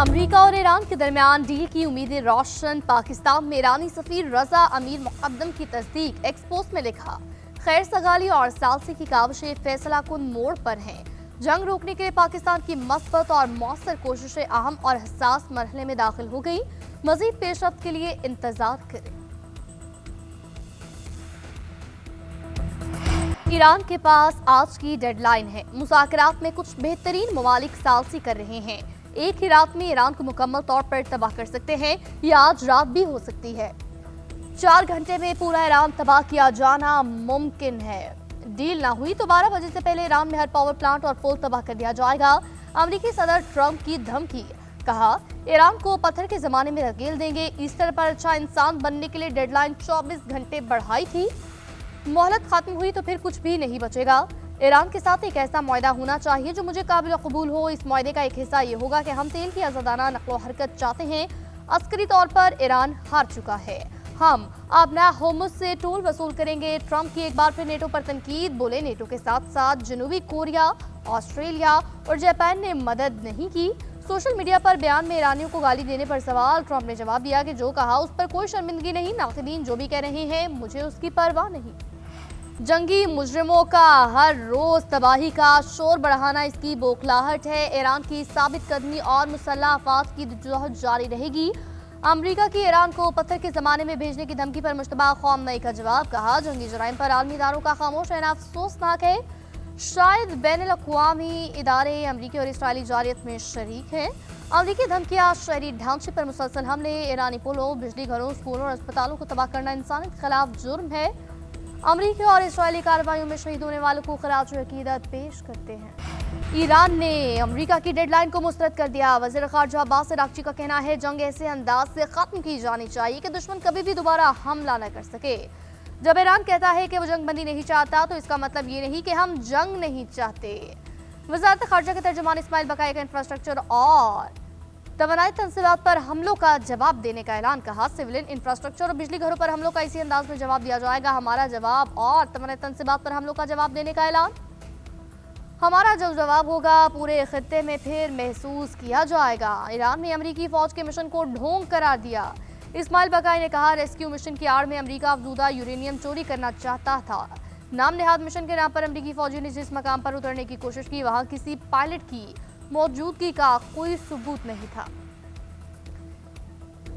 America और Iran के दरमियान डील की उम्मीदें रोशन। पाकिस्तान में ईरानी सफीर रजा अमीर मुकद्दम की तस्दीक। एक्सपोस में लिखा, खैर सगाली और सालसी की काविशें फैसला कुन मोड़ पर हैं। जंग रोकने के लिए पाकिस्तान की मस्बत और मौसर कोशिशें अहम और हसास मरहले में दाखिल हो गई। मजीद पेशरफ्त के लिए इंतजार करें। ईरान के पास आज की डेडलाइन है। मुज़ाकरात में कुछ बेहतरीन ममालिक सालसी कर रहे हैं। एक ही रात में ईरान को मुकम्मल तौर पर तबाह कर सकते हैं या आज रात भी हो सकती है। 4 घंटे में पूरा ईरान तबाह किया जाना मुमकिन है। डील ना हुई तो 12 बजे से पहले ईरान में हर पावर प्लांट और पुल तबाह कर दिया जाएगा। अमेरिकी सदर ट्रंप की धमकी, कहा ईरान को पत्थर के जमाने में धकेल देंगे। ईस्टर पर अच्छा इंसान बनने के लिए डेडलाइन 24 घंटे बढ़ाई थी। मोहलत खत्म हुई तो फिर कुछ भी नहीं बचेगा। ईरान के साथ एक ऐसा मुआहदा होना चाहिए जो मुझे काबिल कबूल हो। इस मुआहदे का एक हिस्सा ये होगा कि हम तेल की आजादाना नकलो हरकत चाहते हैं। अस्करी तौर पर ईरान हार चुका है। हम अपना होर्मुज से टोल वसूल करेंगे। ट्रंप की एक बार फिर नेटो पर तनकीद, बोले नेटो के साथ साथ जनूबी कोरिया, ऑस्ट्रेलिया और जापान ने मदद नहीं की। सोशल मीडिया पर बयान में ईरानियों को गाली देने पर सवाल, ट्रंप ने जवाब दिया कि जो कहा उस पर कोई शर्मिंदगी नहीं। नाक़िदीन जो भी कह रहे हैं मुझे उसकी परवाह नहीं। जंगी मुजरिमों का हर रोज तबाही का शोर बढ़ाना इसकी बौखलाहट है। ईरान की साबित कदमी और मुसल्लह अफवाज की जद्दोजहद जारी रहेगी। अमेरिका की ईरान को पत्थर के जमाने में भेजने की धमकी पर मुश्तबा ख़ामेनी का जवाब, कहा जंगी जराइम पर आलमी इदारों का खामोश रहना अफसोसनाक है। शायद बैनुल-अक़वामी इदारे अमेरिकी और इसराइली जारियत में शरीक हैं। अमेरिकी धमकियां शहरी ढांचे पर मुसलसल हमले, ईरानी पुलों, बिजली घरों, स्कूलों और अस्पतालों को तबाह करना इंसानियत के खिलाफ जुर्म है। अमेरिकी और इसराइली कार्रवाइयों में शहीद होने वालों को खराज अकीदत पेश करते हैं। ईरान ने अमेरिका की डेडलाइन को मुस्तरद कर दिया। वज़ीर ख़ारजा अब्बास अराग़ची का कहना है जंग ऐसे अंदाज से खत्म की जानी चाहिए कि दुश्मन कभी भी दोबारा हमला न कर सके। जब ईरान कहता है कि वो जंग बंदी नहीं चाहता तो इसका मतलब ये नहीं कि हम जंग नहीं चाहते। वज़ारत ख़ारजा के तर्जुमान इस्माइल बकाई का इंफ्रास्ट्रक्चर और तवानाई तंसीबात पर हमलों का जवाब देने का ऐलान, कहा सिविलियन इंफ्रास्ट्रक्चर और बिजली घरों पर हमलों का इसी अंदाज में जवाब दिया जाएगा। हमारा जवाब और तवानाई तंसीबात पर हमलों का जवाब देने का ऐलान, हमारा जो जवाब होगा पूरे खित्ते में फिर महसूस किया जाएगा। ईरान ने अमरीकी फौज के मिशन को ढोंग करार दिया। इस्माइल बकाई ने कहा रेस्क्यू मिशन की आड़ में अमरीका अफजूदा यूरेनियम चोरी करना चाहता था। नाम नेहाद मिशन के नाम पर अमरीकी फौजियों ने जिस मकाम पर उतरने की कोशिश की वहां किसी पायलट की मौजूदगी का कोई सबूत नहीं था।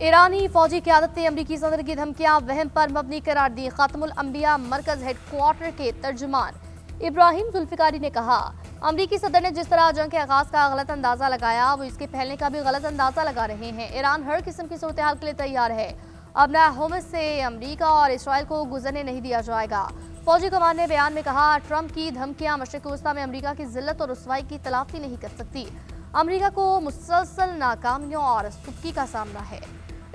ईरानी फौजी क़यादत ने अमरीकी सदर की धमकियां वहम पर मबनी करार दी। ख़ातमुल अंबिया मरकज हेडक्वार्टर के तर्जुमान इब्राहिम जुल्फ़िकारी ने कहा अमरीकी सदर ने जिस तरह जंग के आगाज का गलत अंदाजा लगाया वो इसके फैलने का भी गलत अंदाजा लगा रहे हैं। ईरान हर किस्म की सूरत हाल के लिए तैयार है। अब होर्मुज से अमरीका और इसराइल को गुजरने नहीं दिया जाएगा। फौजी कमान ने बयान में कहा ट्रंप की धमकियां मशरिक़ वस्ता में अमरीका की जिल्लत और रुसवाई की तलाफी नहीं कर सकती। अमरीका को मुसलसल नाकामियों और सुबकी का सामना है।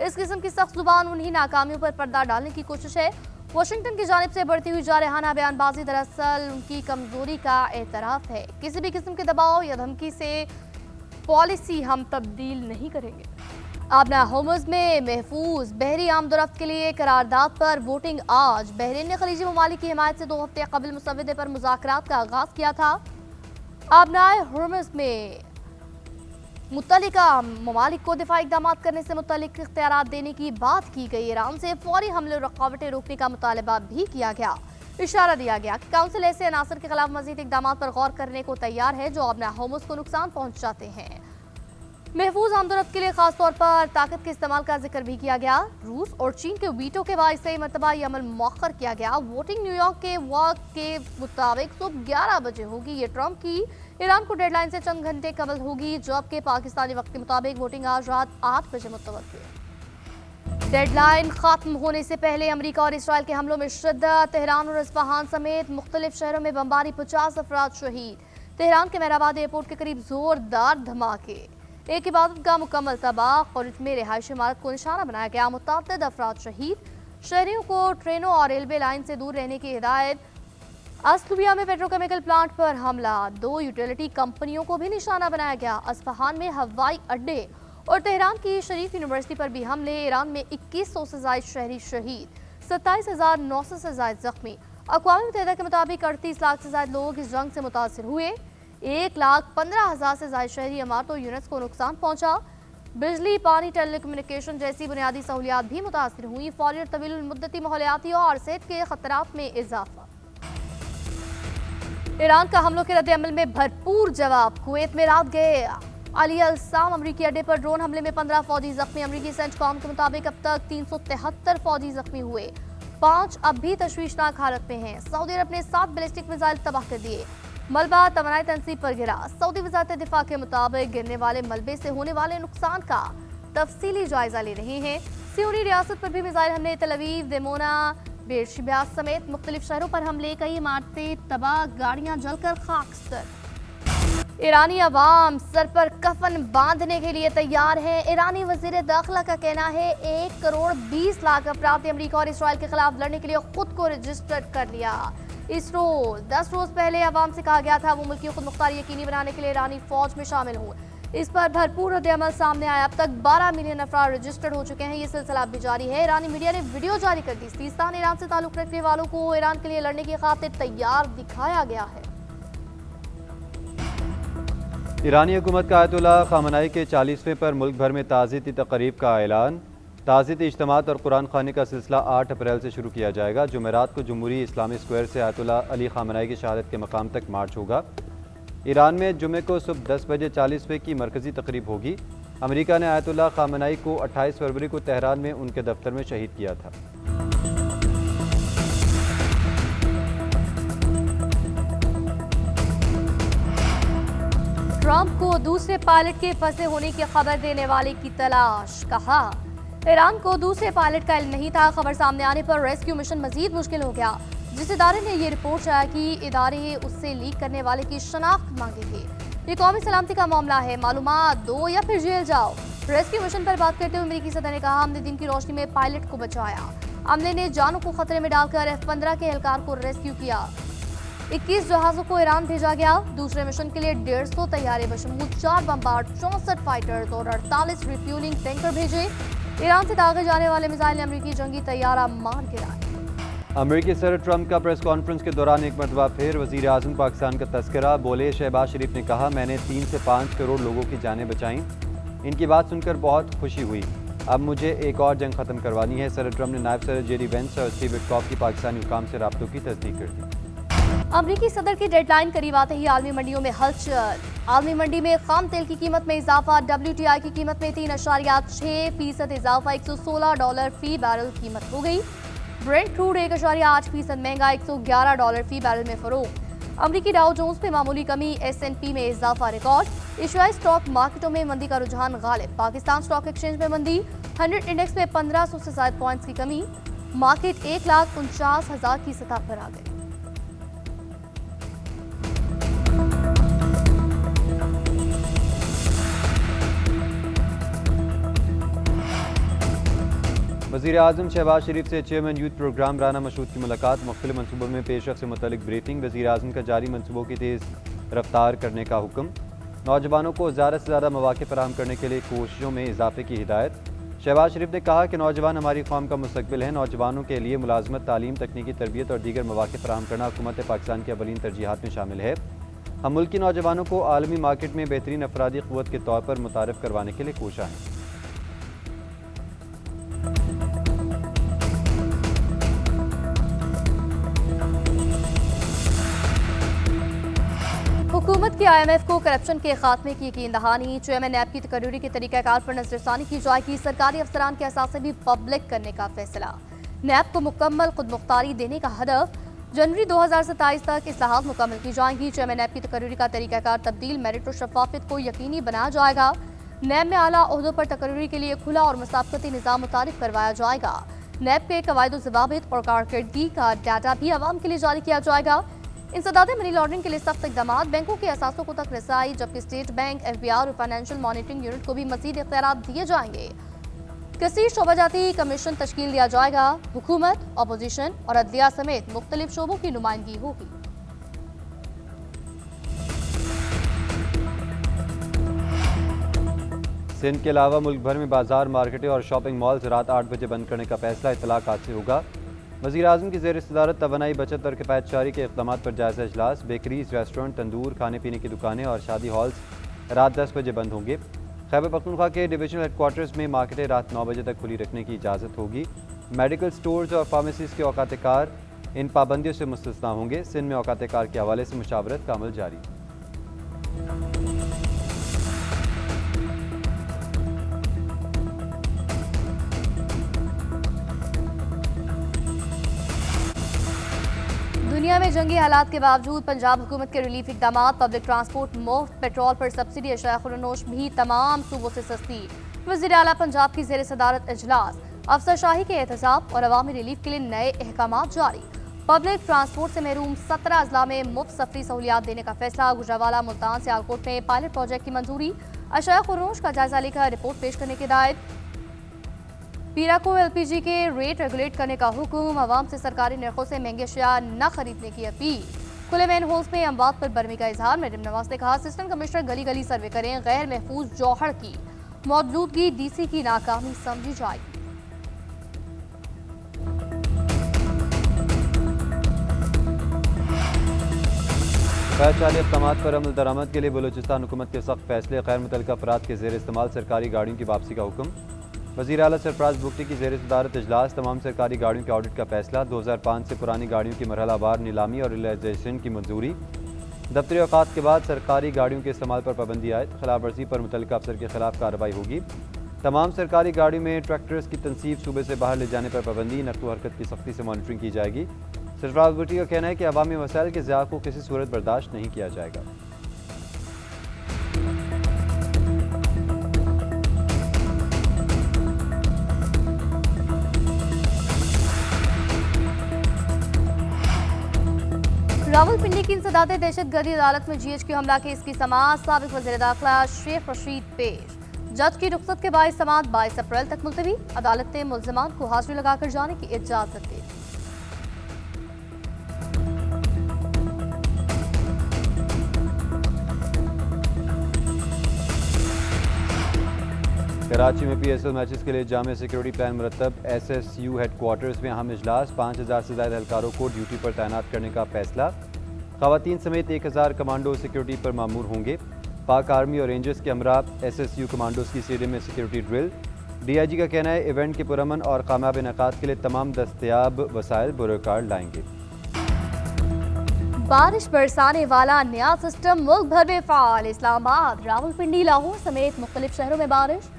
इस किस्म की सख्त जुबान उन्हीं नाकामियों पर पर्दा डालने की कोशिश है। वाशिंगटन की जानिब से बढ़ती हुई जारहाना बयानबाजी दरअसल उनकी कमजोरी का एतराफ है। किसी भी किस्म के दबाव या धमकी से पॉलिसी हम तब्दील नहीं करेंगे। अब होर्मुज में महफूज बहरी आमदोरफ्त के लिए करारदाद पर वोटिंग आज। बहरीन ने खलीजी ममालिक की हिमायत से 2 हफ्ते कबल मुसव्वदे पर मुज़ाकरात का आगाज किया था। अब होर्मुज में मुत्तलिका ममालिक को दिफाई इक़दाम करने से मुत्तलिक इख्तियारात देने की बात की गई। ईरान से फौरी हमले और रुकावटें रोकने का मुतालबा भी किया गया। इशारा दिया गया कि काउंसिल ऐसे अनासर के खिलाफ मजीद इक़दाम पर गौर करने को तैयार है जो अब होर्मुज को नुकसान पहुंचाते हैं। महफूज आमदोरफ्त के लिए खास तौर पर ताकत के इस्तेमाल का जिक्र भी किया गया। रूस और चीन के वीटो के बाद से मरतबा ये अमल मौखर किया गया। वोटिंग न्यूयॉर्क के वक्त के मुताबिक सुबह 11 बजे होगी। ये ट्रंप की ईरान को डेडलाइन से चंद घंटे कबल होगी, जबकि पाकिस्तानी वक्त के मुताबिक वोटिंग आज रात 8 बजे मुतवक्किल है। डेडलाइन खत्म होने से पहले अमरीका और इसराइल के हमलों में शिद्दत। तेहरान और इस्फहान समेत मुख्तलिफ शहरों में बमबारी, 50 अफराद शहीद। तेहरान के मेहराबाद एयरपोर्ट के करीब जोरदार धमाके, एक इबादत गाह मुकम्मल तबाह और इसमें रिहायशी इमारत को निशाना बनाया गया। मुतअद्दिद अफराद शहीद। शहरियों को ट्रेनों और रेलवे लाइन से दूर रहने की हिदायत। अस्लुबिया में पेट्रोकेमिकल प्लांट पर हमला, 2 यूटिलिटी कंपनियों को भी निशाना बनाया गया। अस्फहान में हवाई अड्डे और तेहरान की शरीफ यूनिवर्सिटी पर भी हमले। ईरान में 2100 से ज्यादा शहरी शहीद, 27,900 से ज्यादा जख्मी। अक़वाम मुत्तहिदा के मुताबिक 38 लाख से ज्यादा लोग इस जंग से मुतासिर हुए। 1,15,000 से ज्यादा शहरी इमारतों यूनिट्स को नुकसान पहुंचा। बिजली, पानी, टेलीकम्युनिकेशन जैसी बुनियादी सहूलियात भी मुतासर हुई। फौरी और तवील मुद्दती माहौलियाती और सेहत के खतरात में इजाफा। ईरान का हमलों के रद्द-ए-अमल में भरपूर जवाब। कुवैत में रात गए अली अल-साम अमरीकी अड्डे पर ड्रोन हमले में 15 फौजी जख्मी। अमरीकी सेंटकॉम के मुताबिक अब तक 373 फौजी जख्मी हुए, 5 अब भी तशवीशनाक हालत में हैं। सऊदी अरब ने 7 बैलिस्टिक मिसाइल तबाह कर दिए। मलबा तवानाई तंसीब पर गिरा। सऊदी वजारत दिफा के मुताबिक गिरने वाले मलबे से होने वाले नुकसान का तफसीली जायजा ले रहे हैं। सियोनी रियासत पर भी मिसाइल हमले, तल अवीव, देमोना, बेरशिबाज समेत मुख्तलिफ शहरों पर हमले, कई इमारतें तबाह, गाड़ियां जलकर खाकस्तर। ईरानी अवाम सर पर कफन बांधने के लिए तैयार है। ईरानी वजीर दाखिला का कहना है 1 करोड़ 20 लाख अफराद ने अमरीका और इसराइल के खिलाफ लड़ने के लिए खुद को रजिस्टर कर लिया। इस रोज 10 रोज पहले अवाम से कहा गया था वो मुल्क की खुद मुख्तारी यकीनी बनाने के लिए ईरानी फौज में शामिल हो। इस पर भरपूर रद्द-ए-अमल सामने आया। अब तक 12 मिलियन अफराद रजिस्टर्ड हो चुके हैं। ये सिलसिला भी जारी है। ईरानी मीडिया ने वीडियो जारी कर दी। सिस्तान ईरान से ताल्लुक रखने वालों को ईरान के लिए लड़ने की खातिर तैयार दिखाया गया है। ईरानी हुकूमत का आयतुल्लाह खामनाई के 40वें पर मुल्क भर में ताज़ियती तक़रीब का ऐलान। ताज़ियती इज्तिमात और कुरान ख़्वानी का सिलसिला 8 अप्रैल से शुरू किया जाएगा। जुमेरात को जमहूरी इस्लामी स्क्वायर से आयतुल्लाह अली खामनाई की शहादत के मकाम तक मार्च होगा। ईरान में जुमे को सुबह 10 बजे 40वें की मरकज़ी तक़रीब होगी। अमरीका ने आयतुल्लाह खामनाई को 28 फरवरी को तेहरान में उनके दफ्तर में शहीद किया था। ट्रंप को दूसरे पायलट के फंसे होने की खबर देने वाले की तलाश। कहा ईरान को दूसरे पायलट का इल्म नहीं था। खबर सामने आने पर रेस्क्यू मिशन मजीद मुश्किल हो गया। जिस इदारे ने ये रिपोर्ट चाहा कि इदारे उससे लीक करने वाले की शनाख्त मांगी थी। ये कौमी सलामती का मामला है, मालूमात दो या फिर जेल जाओ। रेस्क्यू मिशन पर बात करते हुए अमेरिकी सदर ने कहा हमने दिन की रोशनी में पायलट को बचाया। अमले ने जानों को खतरे में डालकर F-15 के एहलकार को रेस्क्यू किया। 21 जहाजों को ईरान भेजा गया। दूसरे मिशन के लिए 150 तैयारे बशमूल 4 बम्बार्ड, 64 फाइटर्स और 48 रिफ्यूलिंग टैंकर भेजे। ईरान से दागे जाने वाले मिसाइल ने अमेरिकी जंगी तैयारा मार गिराया। अमेरिकी सदर ट्रंप का प्रेस कॉन्फ्रेंस के दौरान एक मरतबा फिर वज़ीर आज़म पाकिस्तान का तस्करा। बोले शहबाज शरीफ ने कहा मैंने 3 से 5 करोड़ लोगों की जानें बचाईं। इनकी बात सुनकर बहुत खुशी हुई। अब मुझे एक और जंग खत्म करवानी है। सदर ट्रंप ने नायब सदर जेडी वेंस और स्टीव विटकॉफ की पाकिस्तानी हुकाम से राब्तों की तस्दीक कर दी। अमरीकी सदर की डेडलाइन करीब आते ही आलमी मंडियों में हलचल। आलमी मंडी में खाम तेल की कीमत में इजाफा। WTI की कीमत में 3.6% इजाफा, $116 फी बैरल कीमत हो गई। ब्रेंट क्रूड 1.8% महंगा, $111 फी बैरल में फरोख्त। अमरीकी डाउ जोन्स में मामूली कमी, S&P में इजाफा रिकॉर्ड। एशियाई स्टॉक मार्केटों में मंदी का रुझान गालिब। पाकिस्तान स्टॉक एक्सचेंज में मंदी, 100 इंडेक्स में 1500 से ज्यादा पॉइंट्स की कमी। मार्केट 1,49,000 की सतह पर आ गई। वज़ीर आज़म शहबाज शरीफ से chairman youth programme Rana Mashhood की मुलाकात। मुख्तलिफ मनसूबों में पेशरफ से मुतल्लिक ब्रीफिंग। वज़ीर आज़म का जारी मनसूबों की तेज़ रफ्तार करने का हुक्म। नौजवानों को ज़्यादा से ज़्यादा मौक़े फराहम करने के लिए कोशिशों में इजाफे की हिदायत। शहबाज शरीफ ने कहा कि नौजवान हमारी कौम का मुस्तकबिल है। नौजवानों के लिए मुलाजमत, तालीम, तकनीकी तरबियत और दीगर मौक़े फराहम करना हुकूमत पाकिस्तान की अवलीन तरजीहात में शामिल है। हम मुल्क की नौजवानों को आलमी मार्केट में बेहतरीन अफरादी क़ुव्वत के तौर पर मुतारफ़ करवाने के लिए कोशा है। हुकूमत की IMF को करप्शन के खात्मे की यकीन दहानी। चेयरमैन नैब की तकर्री के तरीक़ाकार पर नजरसानी की जाएगी। सरकारी अफसरान के असासे भी पब्लिक करने का फैसला। नैब को मुकम्मल खुद मुख्तारी देने का हदफ। जनवरी 2027 तक इस्लाहात मुकम्मल की जाएंगी। चेयरमैन नैब की तकर्री का तरीक़ाकार तब्दील, मेरिट और शफाफियत को यकीनी बनाया जाएगा। नैब में आला ओहदों पर तकर्री के लिए खुला और मुसाबकती निज़ाम मुतारिफ करवाया जाएगा। नैब के कवायद ज़वाबित और कारकर्दगी का डाटा भी आवाम के लिए जारी किया जाएगा। इंसदाद मनी लॉन्ड्रिंग के लिए सख्त इक़दामात, बैंकों के असासों को तक रसाई, जबकि स्टेट बैंक, FBR और फाइनेंशियल मॉनिटरिंग यूनिट को भी मज़ीद इख्तियारात दिए जाएंगे। कसीर शोबाजाती कमीशन तश्कील दिया जाएगा। हुकूमत, अपोजिशन और अदलिया समेत मुख्तलिफ शोबों की नुमाइंदगी होगी। सिंध के अलावा मुल्क भर में बाजार, मार्केटें और शॉपिंग मॉल्स रात 8 बजे बंद करने का फैसला इतलाक़ आज से होगा। वज़ीर आज़म की ज़ेर सदारत तवानाई, बचत और किफ़ायतशारी के इक़दामात पर जायज़ा इजलास। बेकरीज, रेस्टोरेंट, तंदूर, खाने पीने की दुकानें और शादी हॉल्स रात 10 बजे बंद होंगे। खैबर पख्तूनख्वा के डिविजनल हेडक्वार्टर्स में मार्केटें रात 9 बजे तक खुली रखने की इजाज़त होगी। मेडिकल स्टोर्स और फार्मेसीज़ के औकात कार इन पाबंदियों से मुस्तस्ना होंगे। सिंध में औकात कार के हवाले से मुशावरत का अमल जारी। दुनिया में जंगी हालात के बावजूद पंजाब हुकूमत के रिलीफ इकदाम, पब्लिक ट्रांसपोर्ट, मुफ्त पेट्रोल पर सब्सिडी, अशिया खुर्नोश भी तमाम सूबों से सस्ती। वज़ीर आला पंजाब की ज़ेर सदारत इजलास, अफसरशाही के एहतसाब और अवामी रिलीफ के लिए नए अहकाम जारी। पब्लिक ट्रांसपोर्ट से महरूम 17 अजला में मुफ्त सफरी सहूलियात देने का फैसला। गुजरावाला, मुल्तान, सियालकोट में पायलट प्रोजेक्ट की मंजूरी। अशिया खुर्नोश का जायजा लेकर रिपोर्ट पेश करने की हिदायत। पीरा को एलपीजी के रेट रेगुलेट करने का हुक्म। अवाम से सरकारी नरखों से महंगे अशिया न खरीदने की अपील। खुले मैन होल्स में अमवात पर बर्मी का इजहार। मरियम नवाज ने कहा, असिस्टेंट कमिश्नर गली गली सर्वे करें। गैर महफूज जौहर की मौजूदगी डीसी की नाकामी समझी जाएगी। गैर चाली इक़दामात पर अमल दरामद के लिए बलूचिस्तान हुकूमत के सख्त फैसले। गैर मुतल्लिक़ा अफराद के ज़ेर इस्तेमाल सरकारी गाड़ियों की वापसी का हुक्म। वज़ीर आला सरफराज बुगटी की ज़ेर सदारत इजलास। तमाम सरकारी गाड़ियों के ऑडिट का फैसला। 2005 से पुरानी गाड़ियों की मरहलावार नीलामी और रियलाइजेशन की मंजूरी। दफ्तरी औकात के बाद सरकारी गाड़ियों के इस्तेमाल पर पाबंदी आयद। खिलाफ वर्जी पर मुतल्लिका अफसर के खिलाफ कार्रवाई होगी। तमाम सरकारी गाड़ियों में ट्रैक्टर्स की तनसीब सूबे से बाहर ले जाने पर पाबंदी। नकलो हरकत की सख्ती से मॉनिटरिंग की जाएगी। सरफराज बुगटी का कहना है कि अवामी वसाइल के ज़िया को किसी सूरत बर्दाश्त नहीं किया जाएगा। रावलपिंडी की इंसदाद दहशतगर्दी अदालत में GHQ हमला केस की समाअत। साबिक वज़ीर दाखिला शेख रशीद पेश। जज की रुख्सत के बायस समाअत 22 अप्रैल तक मुलतवी। अदालत ने मुल्ज़िमान को हाजिरी लगाकर जाने की इजाज़त दी। कराची में PSL मैचेस के लिए जामे सिक्योरिटी प्लान मुरतब। SSU हेडक्वार्टर्स में अहम इजलास। 5000 से ज़्यादा एहलकारों को ड्यूटी पर तैनात करने का फैसला। ख़वातीन समेत 1000 कमांडो सिक्योरिटी पर मामूर होंगे। पाक आर्मी और रेंजर्स के हमरा SSU कमांडोज की स्टेडियम में सिक्योरिटी ड्रिल। DIG का कहना है, इवेंट के पुरअमन और कामयाब इनेकाद के लिए तमाम दस्तयाब वसाइल बुरकार लाएंगे। बारिश बरसाने वाला नया सिस्टम मुल्क भर में फाल। इस्लामाबाद, रावलपिंडी, लाहौर समेत मुख्तलिफ शहरों में बारिश।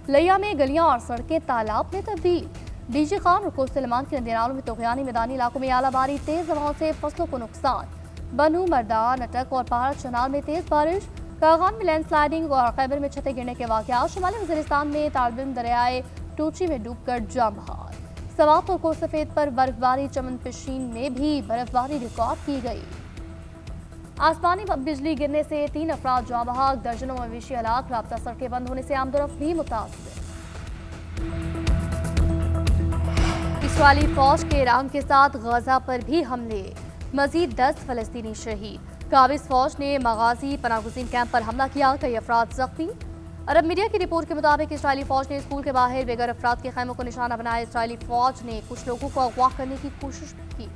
लिया में गलियां और सड़कें तालाब में तब्दील। डीजी खान और कोसलमान के नदीनालों में तोगयानी मैदानी इलाकों में आलाबारी। तेज हवाओं से फसलों को नुकसान। बनू, मर्दान, अटक और पहाड़ चनाल में तेज बारिश। कागान में लैंडस्लाइडिंग और खैबर में छतें गिरने के वाक़यात। शुमाली वज़ीरिस्तान में तालबिम दरियाए टूची में डूबकर जाम बहाल। सवात और कोसफेद पर बर्फबारी। चमन पिशीन में भी बर्फबारी रिकॉर्ड की गई। आसमानी बिजली गिरने से 3 अफराद जाँ बहक। दर्जनों मवेशी हलाक। राब्ता सड़कें बंद होने से आमदोरफ्त भी मुतासर। इसराइली फौज के ईरान के साथ गजा पर भी हमले। मजीद 10 फलस्तीनी शहीद। काबिज फौज ने मगाजी पनागुज़ीन कैंप पर हमला किया। कई अफराद जख्मी। अरब मीडिया की रिपोर्ट के मुताबिक इसराइली फौज ने स्कूल के बाहर बेघर अफराद के खैमों को निशाना बनाया। इसराइली फौज ने कुछ लोगों को अगवा करने की कोशिश की।